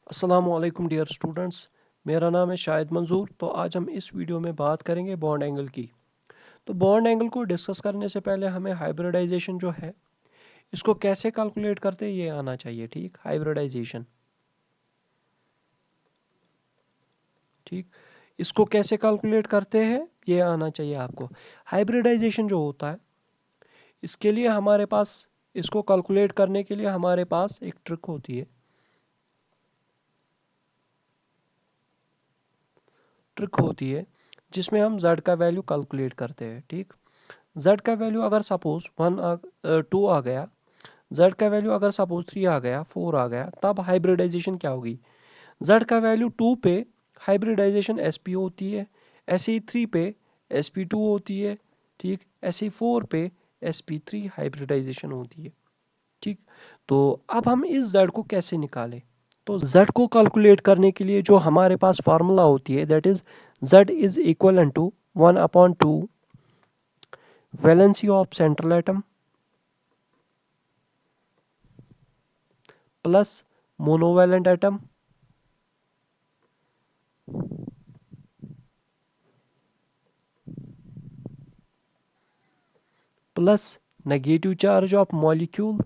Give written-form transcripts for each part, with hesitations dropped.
अस्सलामुअलैकुम dear students, मेरा नाम है शाहिद मंजूर। तो आज हम इस वीडियो में बात करेंगे बॉन्ड एंगल की। तो बॉन्ड एंगल को डिस्कस करने से पहले हमें हाइब्रिडाइजेशन जो है इसको कैसे कैलकुलेट करते हैं ये आना चाहिए। ठीक, हाइब्रिडाइजेशन, ठीक, इसको कैसे कैलकुलेट करते हैं ये आना चाहिए आपको। हाइब्रिडाइजेशन जो होता है इसके लिए हमारे पास, इसको कैलकुलेट करने के लिए हमारे पास एक ट्रिक होती है। जिसमें हम z का वैल्यू कैलकुलेट करते हैं। ठीक, z का वैल्यू अगर सपोज 2 आ गया, z का वैल्यू अगर सपोज 3 आ गया, 4 आ गया, तब हाइब्रिडाइजेशन क्या होगी। z का वैल्यू 2 पे हाइब्रिडाइजेशन sp होती है, ऐसे ही 3 पे sp2 होती है, ठीक, ऐसे ही 4 पे sp3 हाइब्रिडाइजेशन होती है। ठीक, तो अब हम इस z को कैसे निकालें। तो z को कैलकुलेट करने के लिए जो हमारे पास फार्मूला होती है that is z is equal to 1/2 valency of central atom plus monovalent atom plus negative charge of molecule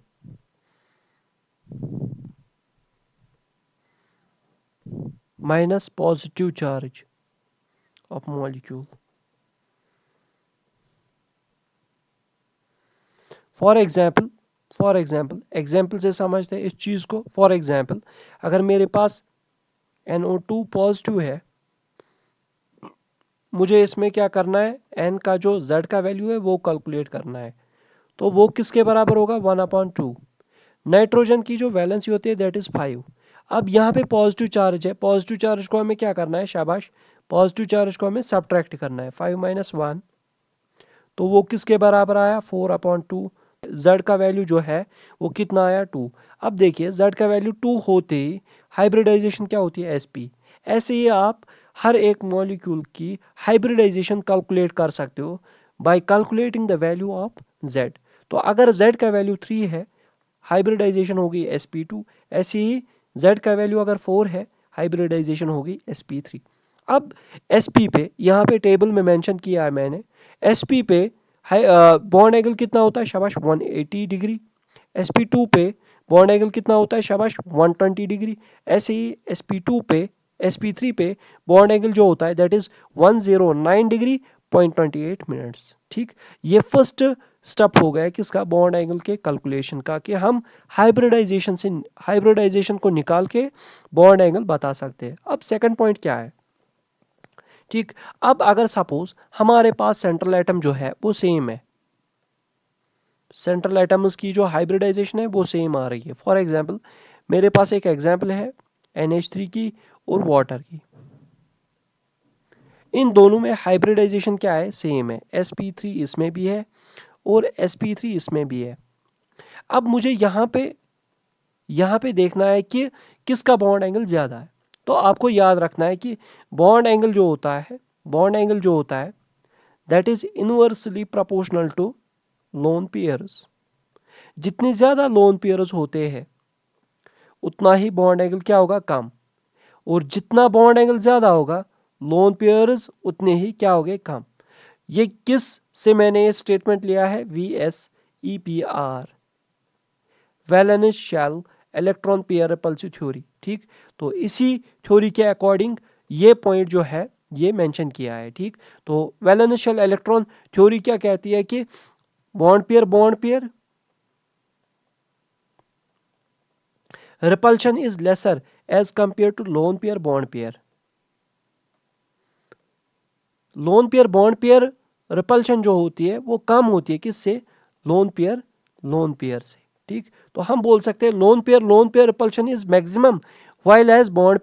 minus positive charge of molecule. For example example से समझते हैं इस चीज़ को। फॉर एग्जाम्पल अगर मेरे पास NO2 पॉजिटिव है, मुझे इसमें क्या करना है, n का जो z का वैल्यू है वो कैलकुलेट करना है। तो वो किसके बराबर होगा, 1/2। नाइट्रोजन की जो वैलेंसी होती है दैट इज 5। अब यहाँ पे पॉजिटिव चार्ज है, पॉजिटिव चार्ज को हमें क्या करना है, शाबाश, पॉजिटिव चार्ज को हमें सब्ट्रैक्ट करना है, 5 - 1। तो वो किसके बराबर आया, 4/2। z का वैल्यू जो है वो कितना आया, 2। अब देखिए z का वैल्यू 2 होते ही हाइब्रिडाइजेशन क्या होती है, sp। ऐसे ही आप हर एक मॉलिक्यूल की हाइब्रिडाइजेशन कैलकुलेट कर सकते हो bye calculating the value of z। तो अगर z का वैल्यू 3 है, हाइब्रिडाइजेशन होगी sp2। ऐसे ही z का वैल्यू अगर 4 है, हाइब्रिडाइजेशन होगी sp3। अब sp पे यहाँ पे टेबल में मेंशन किया है मैंने, sp पे बॉन्ड एंगल कितना होता है, शाबाश, 180 डिग्री। sp2 पे बॉन्ड एंगल कितना होता है, शाबाश, 120 डिग्री। ऐसे ही sp2 पे, sp3 पे बॉन्ड एंगल जो होता है दैट इज 109 डिग्री 0.28 मिनट्स। ठीक, ये फर्स्ट स्टेप हो गया किसका, बॉन्ड एंगल के कैलकुलेशन का, कि हम हाइब्रिडाइजेशन को निकाल के बॉन्ड एंगल बता सकते हैं। अब सेकंड पॉइंट क्या है, ठीक, अब अगर सपोज हमारे पास सेंट्रल एटम जो है वो सेम है, सेंट्रल एटम्स की जो हाइब्रिडाइजेशन है वो सेम आ रही है। फॉर एग्जांपल मेरे पास एक एग्जांपल है NH3 की और वाटर की। इन दोनों में हाइब्रिडाइजेशन क्या है, सेम है, sp3 इसमें भी है और sp3 इसमें भी है। अब मुझे यहाँ पे देखना है कि किसका बॉन्ड एंगल ज़्यादा है। तो आपको याद रखना है कि बॉन्ड एंगल जो होता है that is inversely proportional to lone pairs. जितने ज़्यादा लोन पेयर्स होते हैं उतना ही बॉन्ड एंगल क्या होगा, कम। और जितना बॉन्ड एंगल ज़्यादा होगा, लोन पेयर्स उतने ही क्या होंगे, कम। ये किस से मैंने ये स्टेटमेंट लिया है, VSEPR, valence shell electron pair repulsive theory. ठीक, तो इसी थ्योरी के अकॉर्डिंग ये पॉइंट जो है ये मेंशन किया है। ठीक, तो वैलेंस शेल इलेक्ट्रॉन थ्योरी क्या कहती है कि bond pair repulsion is lesser as compared to lone pair bond pair। Lone pair bond pair repulsion जो होती है वो कम होती है, किससे, लोन पेयर से। ठीक, तो हम बोल सकते हैं lone pair repulsion is maximum while as bond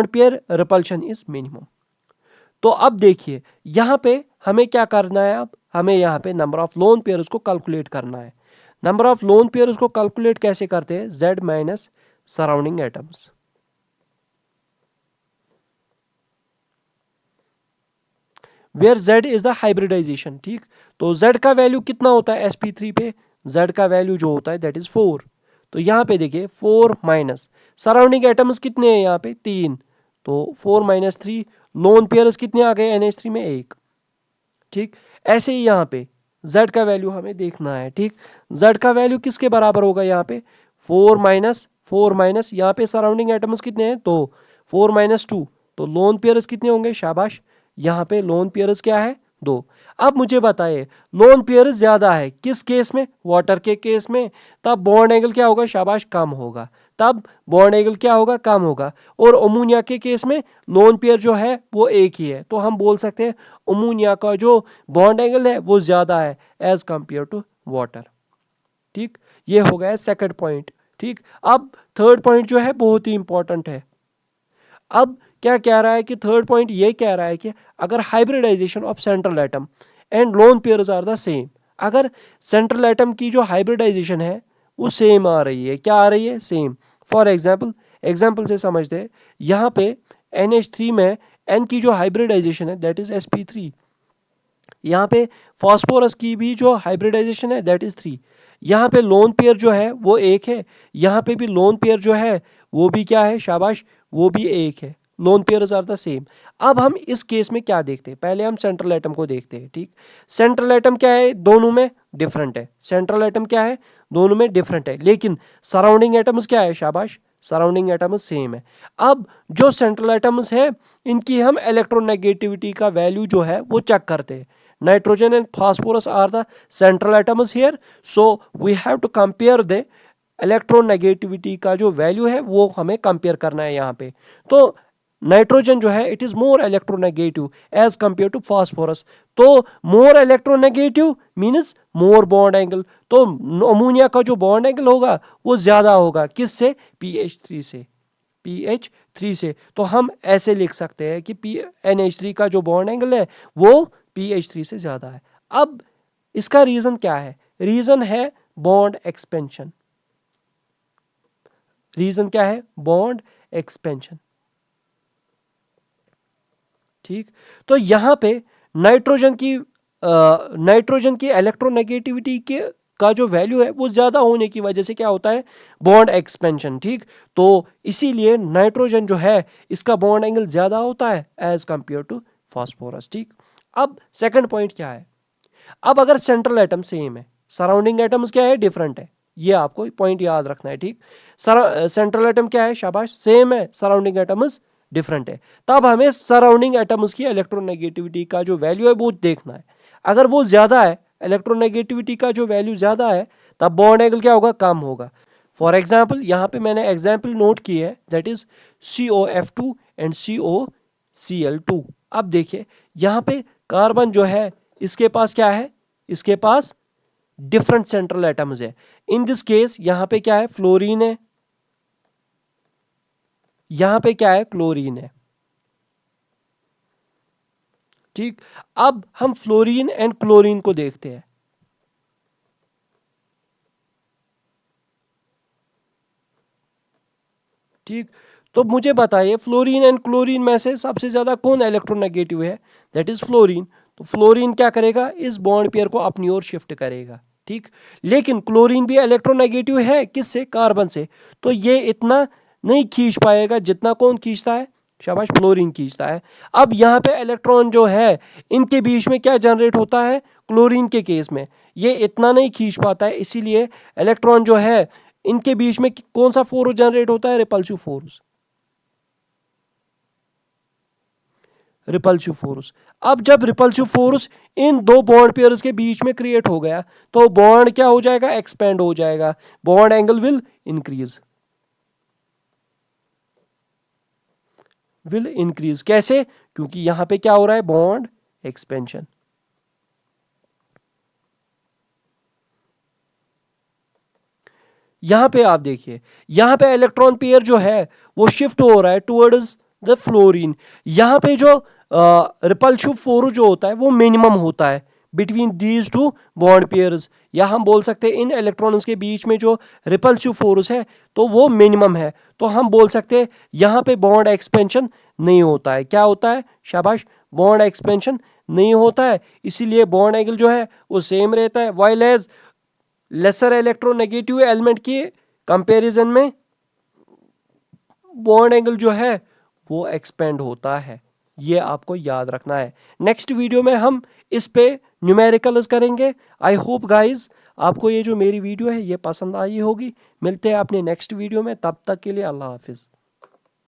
pair repulsion is minimum. तो अब देखिए यहाँ पे हमें क्या करना है, अब हमें यहाँ पे नंबर ऑफ लोन पेयर्स को कैलकुलेट करना है। नंबर ऑफ लोन पेयर्स को कैलकुलेट कैसे करते हैं, z minus surrounding atoms, where z is the hybridisation. ठीक, तो z का वैल्यू कितना होता है sp3 पे, z का वैल्यू जो होता है दैट इज 4। तो यहाँ पे देखिए 4 माइनस, सराउंडिंग एटम्स कितने हैं यहाँ पे 3, तो 4 माइनस 3, लोन पेयर्स कितने आ गए NH3 में 1। ठीक, ऐसे ही यहाँ पे Z का वैल्यू हमें देखना है। ठीक, Z का वैल्यू किसके बराबर होगा यहाँ पे 4 माइनस यहाँ पे सराउंडिंग एटम्स कितने हैं, तो 4 माइनस 2, तो लोन पेयर्स कितने होंगे, शाबाश, यहाँ पे लोन पेयर्स क्या है 2। अब मुझे बताइए लोन पेयर्स ज्यादा है किस केस में, वाटर के केस में, तब बॉन्ड एंगल क्या होगा, शाबाश, कम होगा, तब बॉन्ड एंगल क्या होगा, कम होगा। और अमोनिया के केस में लोन पेयर जो है वो एक ही है, तो हम बोल सकते हैं अमोनिया का जो बॉन्ड एंगल है वो ज्यादा है एज कंपेयर टू वाटर। ठीक, ये हो गया सेकंड पॉइंट। ठीक, अब थर्ड पॉइंट जो है बहुत ही इंपॉर्टेंट है। अब क्या कह रहा है कि थर्ड पॉइंट ये कह रहा है कि अगर hybridisation of central atom and lone pairs are the same, अगर सेंट्रल एटम की जो हाइब्रिडाइजेशन है वो सेम आ रही है, क्या आ रही है, सेम। फॉर एग्जाम्पल से समझते हैं, यहाँ पे NH3 में N की जो हाइब्रिडाइजेशन है दैट इज sp3, यहाँ पे फॉस्फोरस की भी जो हाइब्रिडाइजेशन है दैट इज 3, यहाँ पे लोन पेयर जो है वो एक है, यहाँ पे भी लोन पेयर जो है वो भी क्या है, शाबाश, वो भी एक है, lone pairs are the same. अब हम इस केस में क्या देखते हैं, पहले हम सेंट्रल एटम को देखते हैं। ठीक, सेंट्रल एटम क्या है, दोनों में डिफरेंट है, सेंट्रल एटम क्या है, दोनों में डिफरेंट है, लेकिन सराउंडिंग एटम्स क्या है, शाबाश, सराउंडिंग एटम्स सेम है। अब जो सेंट्रल एटम्स है इनकी हम इलेक्ट्रोनेगेटिविटी का वैल्यू जो है वो चेक करते हैं। Nitrogen and phosphorus are the central atoms here, so we have to compare the electronegativity का जो वैल्यू है वो हमें कंपेयर करना है यहाँ पे। तो नाइट्रोजन जो है it is more electronegative as compare to phosphorus, तो more electronegative means more bond angle, तो अमोनिया का जो बॉन्ड एंगल होगा वो ज्यादा होगा, किससे, PH3 से, PH3 से। तो हम ऐसे लिख सकते हैं कि NH3 का जो बॉन्ड एंगल है वो PH3 से ज्यादा है। अब इसका रीजन क्या है, रीजन है बॉन्ड एक्सपेंशन, रीजन क्या है, बॉन्ड एक्सपेंशन। ठीक, तो यहां पे नाइट्रोजन की इलेक्ट्रोनेगेटिविटी के का जो वैल्यू है वो ज्यादा होने की वजह से क्या होता है, बॉन्ड एक्सपेंशन। ठीक, तो इसीलिए नाइट्रोजन जो है इसका बॉन्ड एंगल ज्यादा होता है एज कंपेयर टू फास्फोरस। ठीक, अब सेकंड पॉइंट क्या है, अब अगर सेंट्रल एटम सेम है, सराउंडिंग एटम्स क्या है, डिफरेंट है, ये आपको पॉइंट याद रखना है। ठीक, सेंट्रल एटम क्या है, शाबाश, सेम है, सराउंडिंग एटम्स डिफरेंट है, तब हमें सराउंडिंग एटम्स की इलेक्ट्रोनेगेटिविटी का जो वैल्यू है वो देखना है। अगर वो ज्यादा है, इलेक्ट्रोनेगेटिविटी का जो वैल्यू ज्यादा है, तब बॉन्ड एंगल क्या होगा, कम होगा। फॉर एग्जाम्पल यहाँ पे मैंने एग्जाम्पल नोट की है that is COF2 and COCl2। अब देखिए यहाँ पे कार्बन जो है इसके पास क्या है, इसके पास डिफरेंट सेंट्रल एटम्स है। इन दिस केस यहाँ पे क्या है, फ्लोरीन है, यहाँ पे क्या है, क्लोरीन है। ठीक, अब हम फ्लोरीन एंड क्लोरीन को देखते हैं। ठीक, तो मुझे बताइए फ्लोरीन एंड क्लोरीन में से सबसे ज्यादा कौन इलेक्ट्रोनेगेटिव है, दैट इज फ्लोरीन। तो फ्लोरीन क्या करेगा, इस बॉन्ड पेयर को अपनी ओर शिफ्ट करेगा। ठीक, लेकिन क्लोरीन भी इलेक्ट्रोनेगेटिव है, किससे, कार्बन से, तो ये इतना नहीं खींच पाएगा जितना कौन खींचता है, शाबाश, फ्लोरीन खींचता है। अब यहाँ पे इलेक्ट्रॉन जो है इनके बीच में क्या जनरेट होता है, क्लोरीन के केस में ये इतना नहीं खींच पाता है, इसीलिए इलेक्ट्रॉन जो है इनके बीच में कौन सा फोर्स जनरेट होता है, रिपल्सिव फोर्स, रिपल्सिव फोर्स। अब जब रिपल्सिव फोर्स इन दो बॉन्ड पेयर्स के बीच में क्रिएट हो गया तो बॉन्ड क्या हो जाएगा, एक्सपेंड हो जाएगा, बॉन्ड एंगल विल इंक्रीज, कैसे, क्योंकि यहां पे क्या हो रहा है, बॉन्ड एक्सपेंशन। यहां पे आप देखिए, यहां पे इलेक्ट्रॉन पेयर जो है वो शिफ्ट हो रहा है टुवर्ड्स द फ्लोरीन। यहां पे जो रिपल्सिव फोर्स जो होता है वो मिनिमम होता है between these two bond pairs, या हम बोल सकते हैं इन इलेक्ट्रॉन्स के बीच में जो रिपल्सिव फोर्स है तो वो मिनिमम है, तो हम बोल सकते हैं यहां पे बॉन्ड एक्सपेंशन नहीं होता है। क्या होता है, शाबाश, बॉन्ड एक्सपेंशन नहीं होता है, इसीलिए बॉन्ड एंगल जो है वो सेम रहता है। While as lesser electronegative element के कंपैरिजन में बॉन्ड एंगल जो है वो एक्सपेंड होता है, ये आपको याद रखना है। नेक्स्ट वीडियो में हम इस पे न्यूमेरिकल्स करेंगे। आई होप गाइज आपको ये जो मेरी वीडियो है ये पसंद आई होगी। मिलते हैं अपने नेक्स्ट वीडियो में, तब तक के लिए अल्लाह हाफिज।